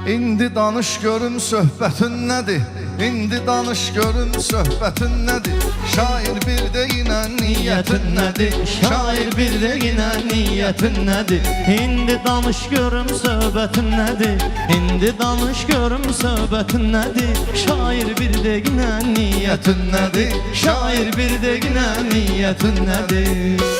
İndi danış görüm söhbətin nədir? İndi danış görüm söhbətin nədir? Şair bir də yine niyyətin nədir? Şair bir də yine niyyətin nədir? İndi danış görüm söhbətin nədir? İndi danış görüm söhbətin nədir? Şair bir də yine niyyətin nədir? Şair bir də yine niyyətin nədir?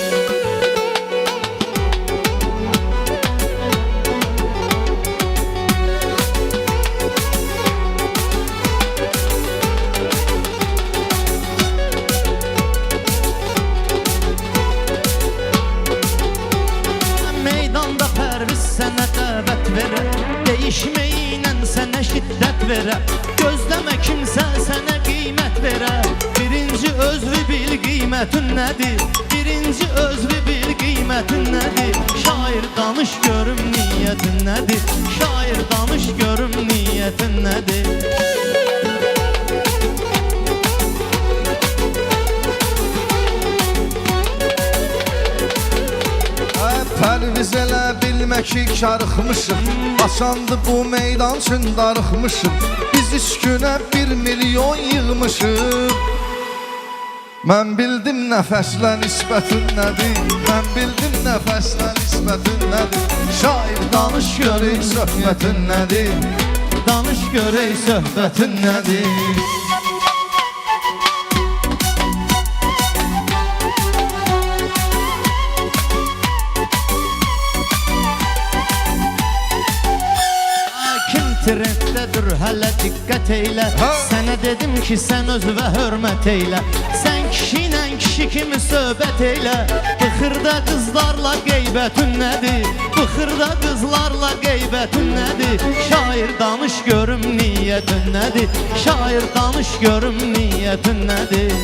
Sənə dəvət verə, değişməyinlə sənə şiddət verə. Gözləmə kimsə sənə qiymət verə. Birinci özlü bil qiymətin nədir? Birinci özlü bil qiymətin nədir? Şair danış görüm niyyətin nədir? Şair danış görüm niyyətin nədir? Pərviz elə bilmək ki karıxmışım. Basandı bu meydan üçün darıxmışım. Biz 3 günə 1 milyon yığmışım. Mən bildim nəfəslə nisbətin nədir? Mən bildim nəfəslə nisbətin nədir? Şair danış görək söhbətin nədir? Danış görək söhbətin nədir? Trenddədir hələ diqqət eylə. Sənə dedim ki sən özünə hörmət eylə. Sən kişi ilə kişi kimi söhbət eylə. Bu xırda qızlarla qeybətin nədir? Bu xırda qızlarla qeybətin nədir? Şair danış görüm niyyətin nədir? Şair danış görüm niyyətin nədir?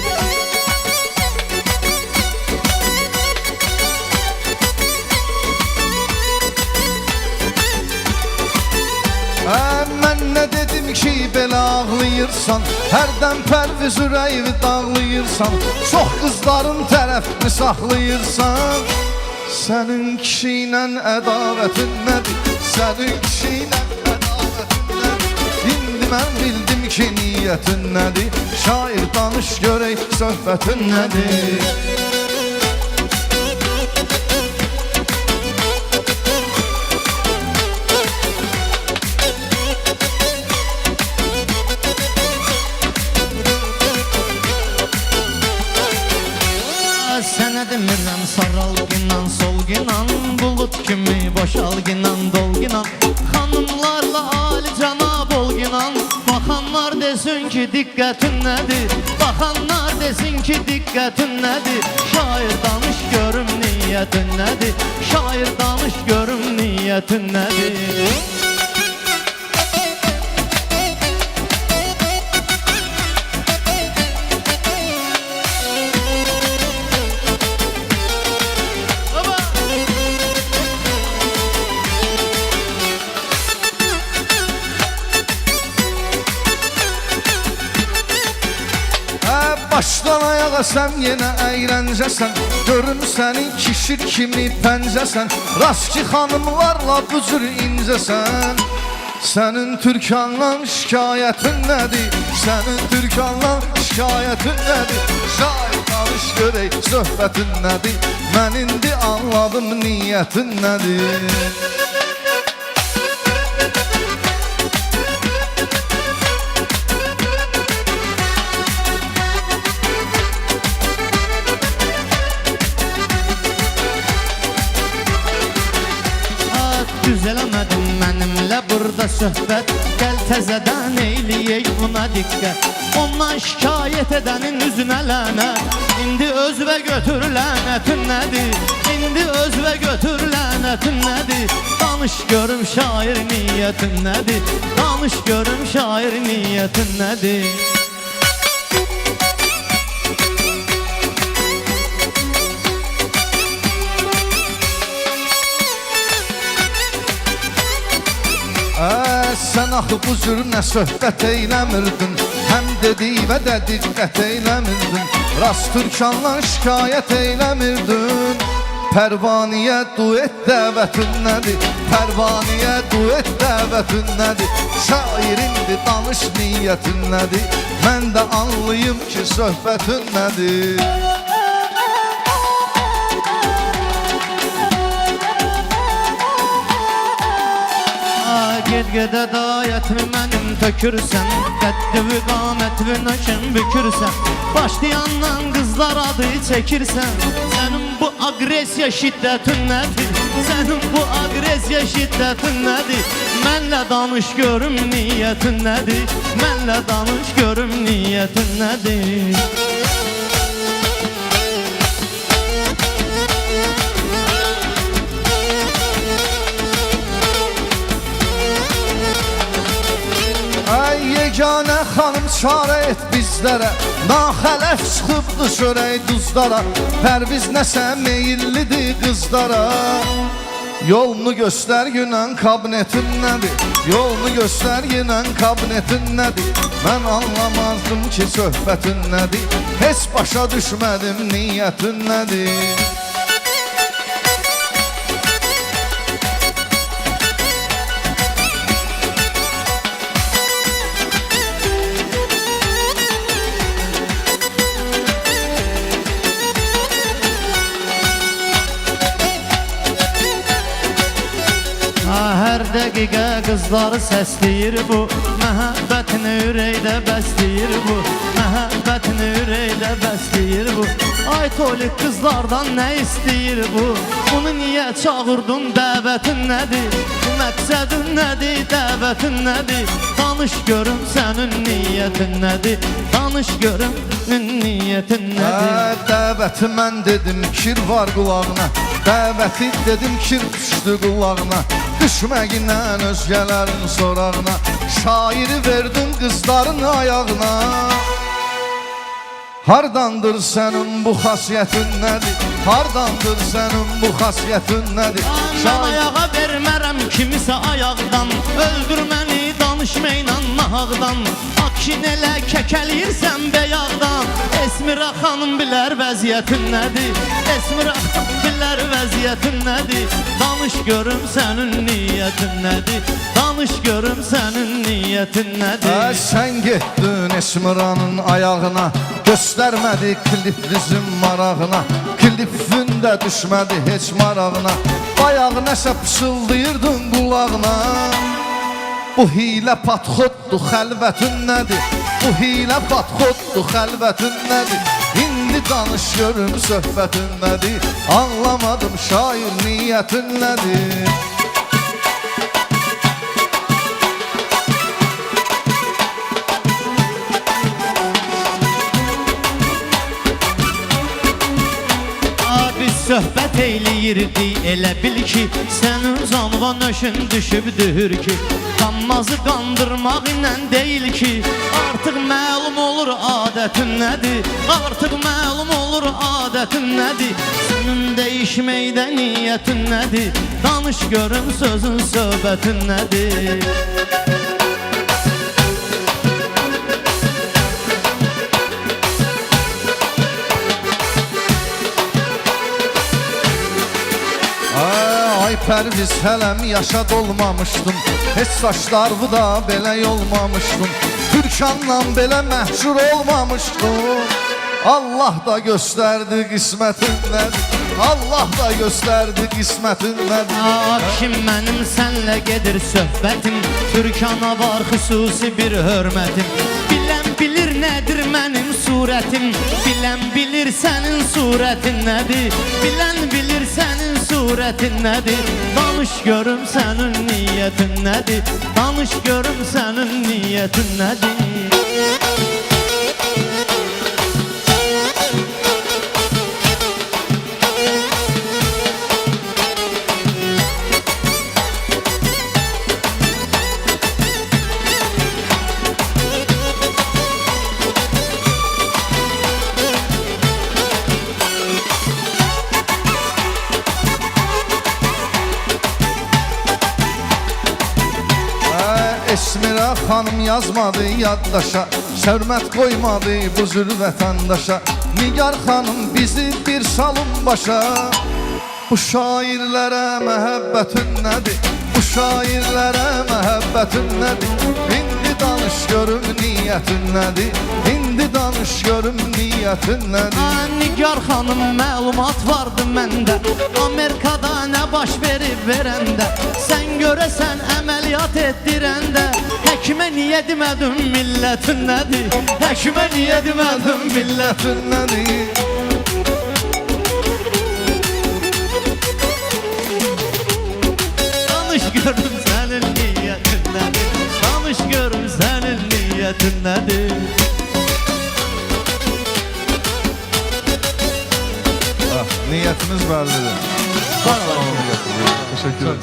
Mən nə dedim ki belə ağlayırsan? Hərdən Pərviz ürəyini dağlayırsan. Çox qızların tərəfini saxlayırsan. Sənin kişi ilə ədavətin nədir? Sənin kişi ilə ədavətin nədir? İndi mən bildim ki niyyətin nədir? Şair danış görək söhbətin nədir? Sənə demirəm saralginan, solginan, bulut kimi boşalginan, dolginan. Xanımlarla ali cənab olginan. Baxanlar desin ki diqqətin nədir? Baxanlar desin ki diqqətin nədir? Şair danış görüm niyyətin nədir? Şair danış görüm niyyətin nədir? Başdan ayağa sən yenə əyləncəsən. Görüm sənin kişir kimi pəncəsən. Rast ki xanımlarla bu cür incəsən. Sənin türkanla şikayətin nədir? Sənin türkanla şikayətin nədir? Şair danış görək söhbətin nədir? Mən indi anladım niyyətin nədir? Düz eləmədim mənimlə burada söhbət. Gəl təzədən eyləyək buna diqqət. Ondan şikayət edənin üzünə lənət. İndi özvə götür lənətin nədir? İndi özvə götür lənətin nədir? Danış görüm şair niyyətin nədir? Danış görüm şair niyyətin nədir? Sən axı bu cür nə söhbət eyləmirdin? Həm dediyivə də diqqət eyləmirdin? Rast türkanla şikayət eyləmirdin? Pərvaniyə duet dəvətin nədir? Pərvaniyə duet dəvətin nədir? Şairindir, danış niyyətin nədir? Mən də anlayım ki, söhbətin nədir? Get-gedə dayətmi mənim tökürsən, qəddi qamətvi nökün bükürsən, başlayandan qızlar adı çəkirsən. Sənin bu agresiya şiddətin nədir? Sənin bu agresiya şiddətin nədir? Mənlə danış görüm niyyətin nədir? Mənlə danış görüm niyyətin nədir? Ay yeganə xanım çarə et bizlərə, naxələf çıxıbdı çörək duzlara, Pərviz nəsə meyillidir qızlara. Yolunu göstər günən kabinetin nədir? Yolunu göstər günən kabinetin nədir? Mən anlamazdım ki, söhbətin nədir? Heç başa düşmədim niyyətin nədir? Hər dəqiqə qızları səsləyir bu, məhəbbətini ürəkdə bəsləyir bu, məhəbbətini ürəkdə bəsləyir bu. Ay tolik qızlardan nə istəyir bu? Bunu niyə çağırdın, dəvətin nədir? Bu məqsədin nədir, dəvətin nədir? Danış görüm sənin niyyətin nədir? Danış görüm niyyətin nədir? Dəvəti mən dedim, kir var qulağına, dəvəti dedim, kir düşdü qulağına. Düşməklə özgələrin sorağına, şairi verdim qızların ayağına. Hardandır sənin bu xasiyyətin nədir? Hardandır sənin bu xasiyyətin nədir? Mən ayağa vermərəm kimisə ayaqdan, öldür məni danışmayla nahaqdan. Akşin elə kəkəliyirsən bəyaqdan, Esmira xanım bilər vəziyyətin nədir? Esmira xanım bilər vəziyyətin nədir? Danış görüm sənin niyyətin nədir? Danış görüm sənin niyyətin nədir? Sən getdin Esmiranın ayağına, göstərmədi klipinizin marağına, klipin də düşmədi heç marağına. Bayağı nəsə pısıldayırdın qulağına. Bu hilə patxoddur, xəlvətin nədir? Bu hilə patxoddur, xəlvətin nədir? İndi danış görüm söhbətin nədir? Anlamadım şair niyyətin nədir? Söhbət eyləyirdi, elə bil ki, sənin canva nöşün düşüb dühür ki, qanmazı qandırmaq ilə deyil ki, artıq məlum olur adətin nədir? Artıq məlum olur adətin nədir? Sənin dəyişməkdə niyyətin nədir? Danış görüm sözün söhbətin nədir? Ay Pərviz hələm yaşa dolmamışdım, heç saçlarımı da belə yolmamışdım, Türkanla belə məhcur olmamışdım. Allah da göstərdi qismətin nədir? Allah da göstərdi qismətin nədir? Akşin mənim sənlə gedir söhbətim, Türkana var xüsusi bir hörmətim. Bilən bilir nədir mənim surətim, bilən bilir sənin surətin nədir? Bilən bilir sənin surətin nədir? Danış görüm sənin niyyətin nədir? Danış görüm sənin niyyətin nədir? Esmira xanım yazmadı yaddaşa, sərmət qoymadı bu zül vətəndaşa. Nigar xanım bizi bir salın başa, Bu şairlərə məhəbbətin nədir? Bu şairlərə məhəbbətin nədir? İndi danış görüm niyyətin nədir? İndi danış görüm niyyətin nədir? Nigar xanım məlumat vardı məndə, Amerikada nə baş verib verəndə, sən görəsən əməliyyat etdirəndə, həkimə niyə demədin millətin nədir? Həkimə niyə demədin millətin Millətin nədir? Danış görüm sənin niyyətin nədir? Danış görüm sənin niyyətin nədir? Niyyətimiz bəllidir. Var var. Teşekkür ederim.